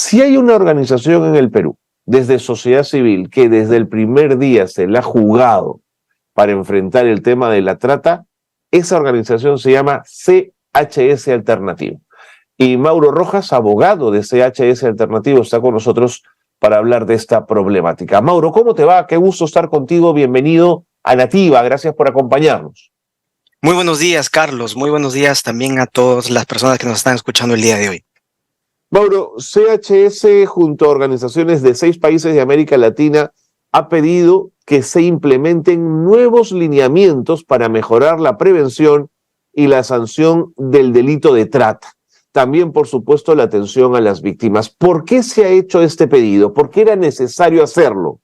Si hay una organización en el Perú, desde sociedad civil, que desde el primer día se la ha jugado para enfrentar el tema de la trata, esa organización se llama CHS Alternativo. Y Mauro Rojas, abogado de CHS Alternativo, está con nosotros para hablar de esta problemática. Mauro, ¿cómo te va? Qué gusto estar contigo. Bienvenido a Nativa. Gracias por acompañarnos. Muy buenos días, Carlos. Muy buenos días también a todas las personas que nos están escuchando el día de hoy. Mauro, CHS junto a organizaciones de 6 países de América Latina ha pedido que se implementen nuevos lineamientos para mejorar la prevención y la sanción del delito de trata. También, por supuesto, la atención a las víctimas. ¿Por qué se ha hecho este pedido? ¿Por qué era necesario hacerlo?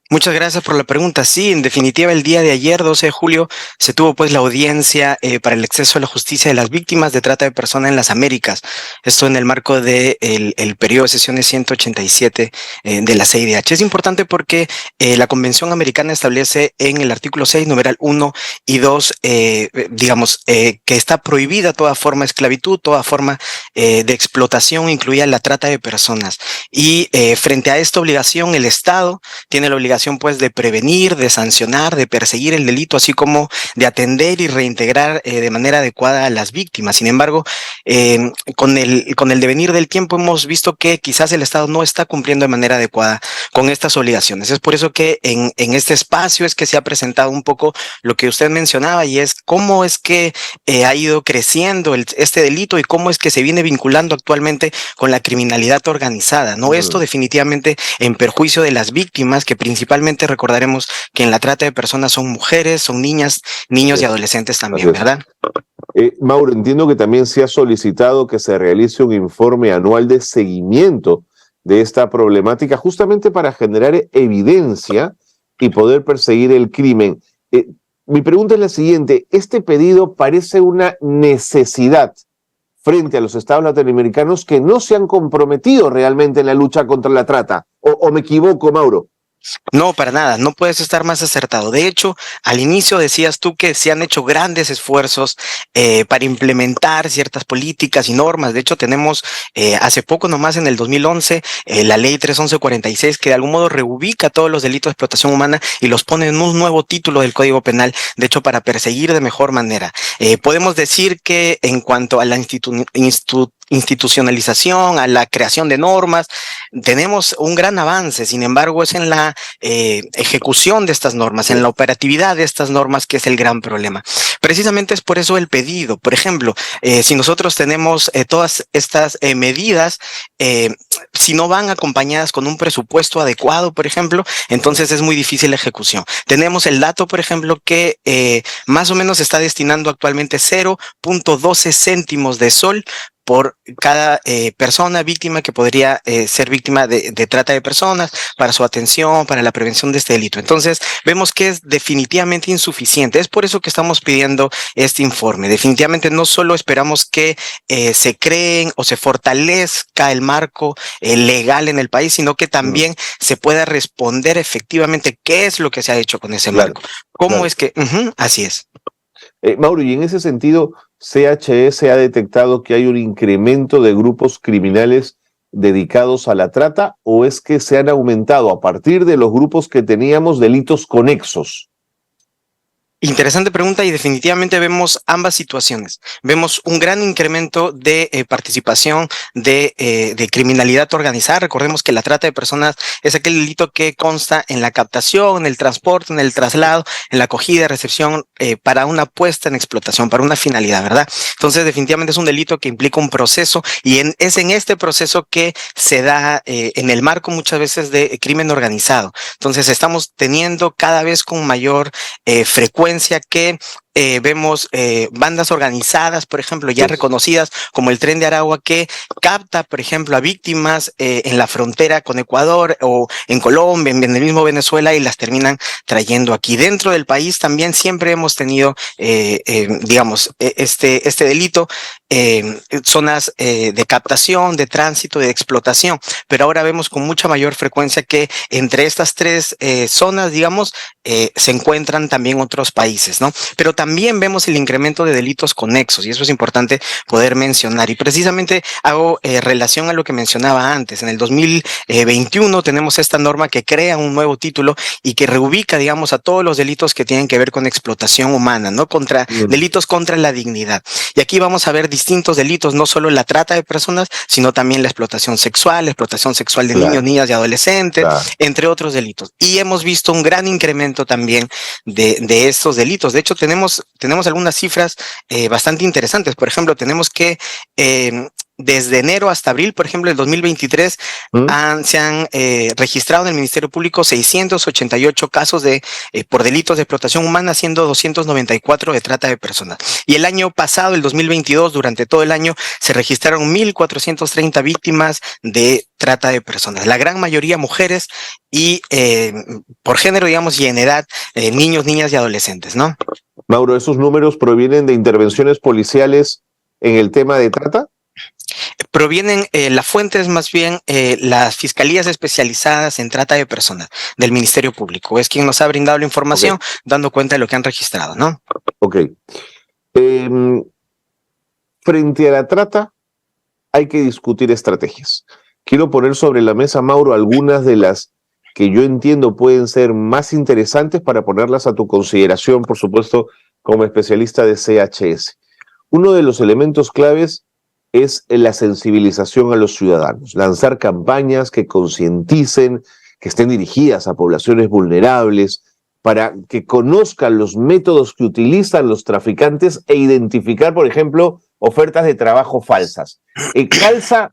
Muchas gracias por la pregunta. Sí, en definitiva, el día de ayer, 12 de julio, se tuvo pues la audiencia para el acceso a la justicia de las víctimas de trata de personas en las Américas. Esto en el marco del el periodo de sesiones 187 de la CIDH. Es importante porque la Convención Americana establece en el artículo 6, numeral 1 y 2, que está prohibida toda forma de esclavitud, toda forma de explotación, incluida la trata de personas. Y frente a esta obligación, el Estado tiene la obligación pues de prevenir, de sancionar, de perseguir el delito, así como de atender y reintegrar de manera adecuada a las víctimas. Sin embargo, con el devenir del tiempo hemos visto que quizás el Estado no está cumpliendo de manera adecuada con estas obligaciones. Es por eso que en este espacio es que se ha presentado un poco lo que usted mencionaba, y es cómo es que ha ido creciendo este delito y cómo es que se viene vinculando actualmente con la criminalidad organizada, ¿no? Esto definitivamente en perjuicio de las víctimas, que principalmente recordaremos que en la trata de personas son mujeres, son niñas, niños y adolescentes también, ¿verdad? Mauro, entiendo que también se ha solicitado que se realice un informe anual de seguimiento de esta problemática, justamente para generar evidencia y poder perseguir el crimen. Mi pregunta es la siguiente: ¿este pedido parece una necesidad frente a los estados latinoamericanos que no se han comprometido realmente en la lucha contra la trata? ¿O me equivoco, Mauro? No, para nada, no puedes estar más acertado. De hecho, al inicio decías tú que se han hecho grandes esfuerzos para implementar ciertas políticas y normas. De hecho, tenemos hace poco nomás, en el 2011, la ley 31146, que de algún modo reubica todos los delitos de explotación humana y los pone en un nuevo título del Código Penal, de hecho, para perseguir de mejor manera. Podemos decir que en cuanto a la institucionalización, a la creación de normas, tenemos un gran avance. Sin embargo, es en la ejecución de estas normas, en la operatividad de estas normas, que es el gran problema. Precisamente es por eso el pedido. Por ejemplo, si nosotros tenemos todas estas medidas, si no van acompañadas con un presupuesto adecuado, por ejemplo, entonces es muy difícil la ejecución. Tenemos el dato, por ejemplo, que más o menos se está destinando actualmente 0.12 céntimos de sol por cada persona víctima que podría ser víctima de trata de personas, para su atención, para la prevención de este delito. Entonces, vemos que es definitivamente insuficiente. Es por eso que estamos pidiendo este informe. Definitivamente no solo esperamos que se creen o se fortalezca el marco legal en el país, sino que también se pueda responder efectivamente qué es lo que se ha hecho con ese marco. ¿Cómo es que? Así es. Mauro, y en ese sentido, CHS ha detectado que hay un incremento de grupos criminales dedicados a la trata, ¿o es que se han aumentado a partir de los grupos que teníamos delitos conexos? Interesante pregunta, y definitivamente vemos ambas situaciones. Vemos un gran incremento de participación de criminalidad organizada. Recordemos que la trata de personas es aquel delito que consta en la captación, en el transporte, en el traslado, en la acogida y recepción para una puesta en explotación, para una finalidad, ¿verdad? Entonces, definitivamente es un delito que implica un proceso, y es en este proceso que se da en el marco muchas veces de crimen organizado. Entonces, estamos teniendo cada vez con mayor frecuencia que vemos bandas organizadas, por ejemplo, ya reconocidas como el Tren de Aragua, que capta, por ejemplo, a víctimas en la frontera con Ecuador o en Colombia, en el mismo Venezuela, y las terminan trayendo aquí. Dentro del país también siempre hemos tenido, este delito, zonas de captación, de tránsito, de explotación, pero ahora vemos con mucha mayor frecuencia que entre estas tres zonas, se encuentran también otros países, ¿no? Pero también también vemos el incremento de delitos conexos, y eso es importante poder mencionar. Y precisamente hago relación a lo que mencionaba antes. En el 2021 tenemos esta norma que crea un nuevo título y que reubica, digamos, a todos los delitos que tienen que ver con explotación humana, ¿no? Delitos contra la dignidad. Y aquí vamos a ver distintos delitos, no solo la trata de personas, sino también la explotación sexual de niños, niñas y adolescentes, entre otros delitos. Y hemos visto un gran incremento también de estos delitos. De hecho, tenemos algunas cifras bastante interesantes. Por ejemplo, tenemos que desde enero hasta abril, por ejemplo, del 2023, se han registrado en el Ministerio Público 688 casos por delitos de explotación humana, siendo 294 de trata de personas. Y el año pasado, el 2022, durante todo el año, se registraron 1,430 víctimas de trata de personas. La gran mayoría mujeres y por género, digamos, y en edad, niños, niñas y adolescentes, ¿no? Mauro, ¿esos números provienen de intervenciones policiales en el tema de trata? Provienen, la fuente es más bien las fiscalías especializadas en trata de personas del Ministerio Público. Es quien nos ha brindado la información, dando cuenta de lo que han registrado, ¿no? Ok. Frente a la trata, hay que discutir estrategias. Quiero poner sobre la mesa, Mauro, algunas de las que yo entiendo pueden ser más interesantes para ponerlas a tu consideración, por supuesto, como especialista de CHS. Uno de los elementos claves es la sensibilización a los ciudadanos, lanzar campañas que concienticen, que estén dirigidas a poblaciones vulnerables, para que conozcan los métodos que utilizan los traficantes e identificar, por ejemplo, ofertas de trabajo falsas.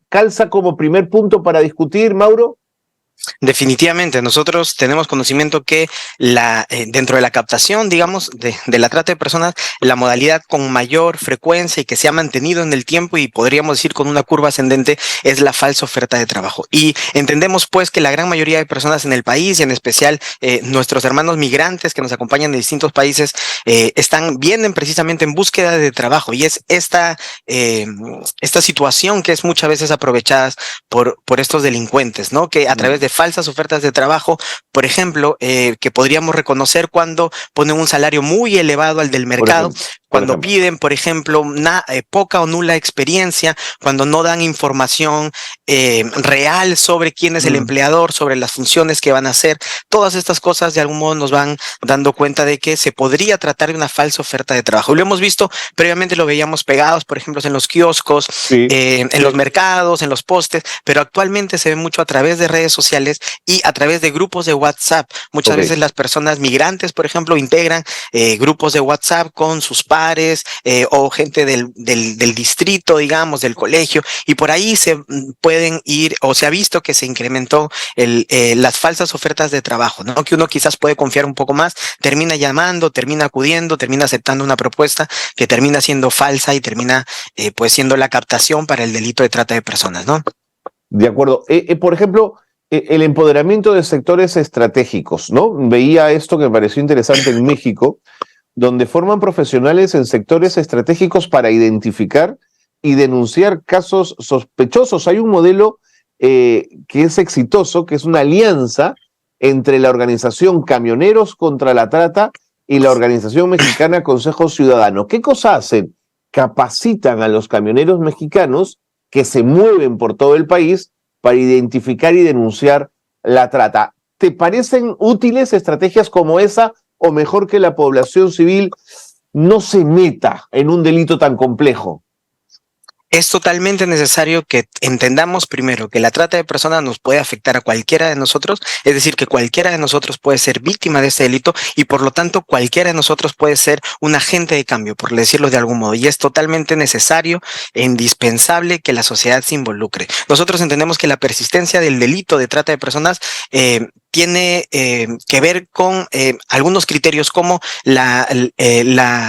¿Calza como primer punto para discutir, Mauro? Definitivamente, nosotros tenemos conocimiento que dentro de la captación, digamos, de la trata de personas, la modalidad con mayor frecuencia y que se ha mantenido en el tiempo y podríamos decir con una curva ascendente es la falsa oferta de trabajo. Y entendemos pues que la gran mayoría de personas en el país y en especial nuestros hermanos migrantes que nos acompañan de distintos países vienen precisamente en búsqueda de trabajo y es esta situación que es muchas veces aprovechada por estos delincuentes, ¿no? Que a través de falsas ofertas de trabajo, por ejemplo, que podríamos reconocer cuando ponen un salario muy elevado al del mercado, cuando piden, por ejemplo, poca o nula experiencia, cuando no dan información real sobre quién es el empleador, sobre las funciones que van a hacer. Todas estas cosas de algún modo nos van dando cuenta de que se podría tratar de una falsa oferta de trabajo. Lo hemos visto previamente, lo veíamos pegados, por ejemplo, en los kioscos, en los mercados, en los postes, pero actualmente se ve mucho a través de redes sociales y a través de grupos de WhatsApp. Muchas veces las personas migrantes, por ejemplo, integran grupos de WhatsApp con sus pares o gente del distrito, digamos, del colegio, y por ahí se pueden ir, o se ha visto que se incrementó las falsas ofertas de trabajo, ¿no? Que uno quizás puede confiar un poco más, termina llamando, termina acudiendo, termina aceptando una propuesta que termina siendo falsa y termina pues siendo la captación para el delito de trata de personas, ¿no? De acuerdo. Por ejemplo, el empoderamiento de sectores estratégicos, ¿no? Veía esto que me pareció interesante en México, donde forman profesionales en sectores estratégicos para identificar y denunciar casos sospechosos. Hay un modelo que es exitoso, que es una alianza entre la organización Camioneros contra la Trata y la organización mexicana Consejo Ciudadano. ¿Qué cosa hacen? Capacitan a los camioneros mexicanos que se mueven por todo el país para identificar y denunciar la trata. ¿Te parecen útiles estrategias como esa o mejor que la población civil no se meta en un delito tan complejo? Es totalmente necesario que entendamos primero que la trata de personas nos puede afectar a cualquiera de nosotros, es decir, que cualquiera de nosotros puede ser víctima de este delito y por lo tanto cualquiera de nosotros puede ser un agente de cambio, por decirlo de algún modo, y es totalmente necesario e indispensable que la sociedad se involucre. Nosotros entendemos que la persistencia del delito de trata de personas tiene que ver con algunos criterios como la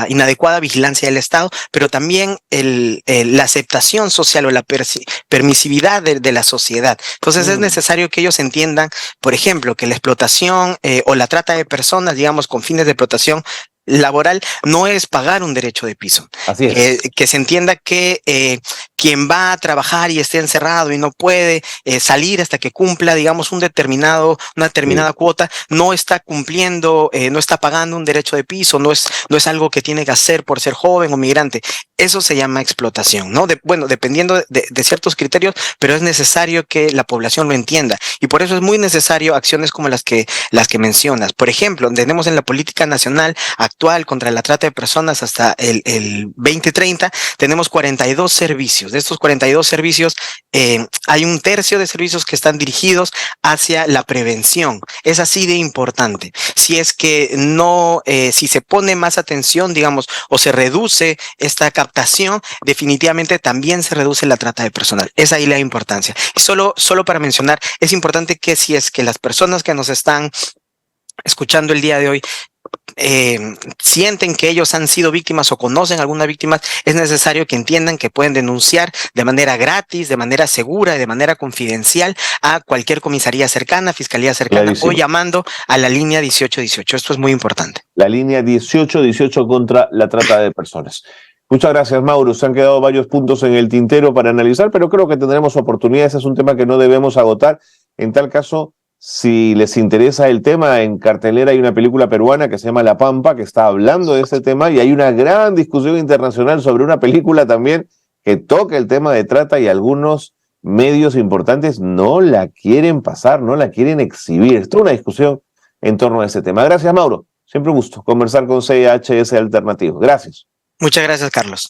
inadecuada vigilancia del Estado, pero también la aceptación social o la permisividad de la sociedad. Entonces es necesario que ellos entiendan, por ejemplo, que la explotación o la trata de personas, digamos, con fines de explotación laboral no es pagar un derecho de piso. Así es. Que se entienda que quien va a trabajar y esté encerrado y no puede salir hasta que cumpla, digamos, una determinada cuota, no está cumpliendo, no está pagando un derecho de piso, no es algo que tiene que hacer por ser joven o migrante. Eso se llama explotación, ¿no? Bueno, dependiendo de ciertos criterios, pero es necesario que la población lo entienda. Y por eso es muy necesario acciones como las que mencionas. Por ejemplo, tenemos en la política nacional actual contra la trata de personas hasta el 2030, tenemos 42 servicios. De estos 42 servicios, hay un tercio de servicios que están dirigidos hacia la prevención. Es así de importante. Si es que no, si se pone más atención, digamos, o se reduce esta captación, definitivamente también se reduce la trata de personas. Es ahí la importancia. Y solo para mencionar, es importante que si es que las personas que nos están escuchando el día de hoy sienten que ellos han sido víctimas o conocen alguna víctima, es necesario que entiendan que pueden denunciar de manera gratis, de manera segura, de manera confidencial a cualquier comisaría cercana, fiscalía cercana. Clarísimo. O llamando a la línea 1818. Esto es muy importante. La línea 1818 contra la trata de personas. Muchas gracias, Mauro. Se han quedado varios puntos en el tintero para analizar, pero creo que tendremos oportunidades. Es un tema que no debemos agotar. En tal caso, si les interesa el tema, en cartelera hay una película peruana que se llama La Pampa, que está hablando de este tema, y hay una gran discusión internacional sobre una película también que toca el tema de trata, y algunos medios importantes no la quieren pasar, no la quieren exhibir. Esto es una discusión en torno a ese tema. Gracias, Mauro. Siempre un gusto conversar con CHS Alternativo. Gracias. Muchas gracias, Carlos.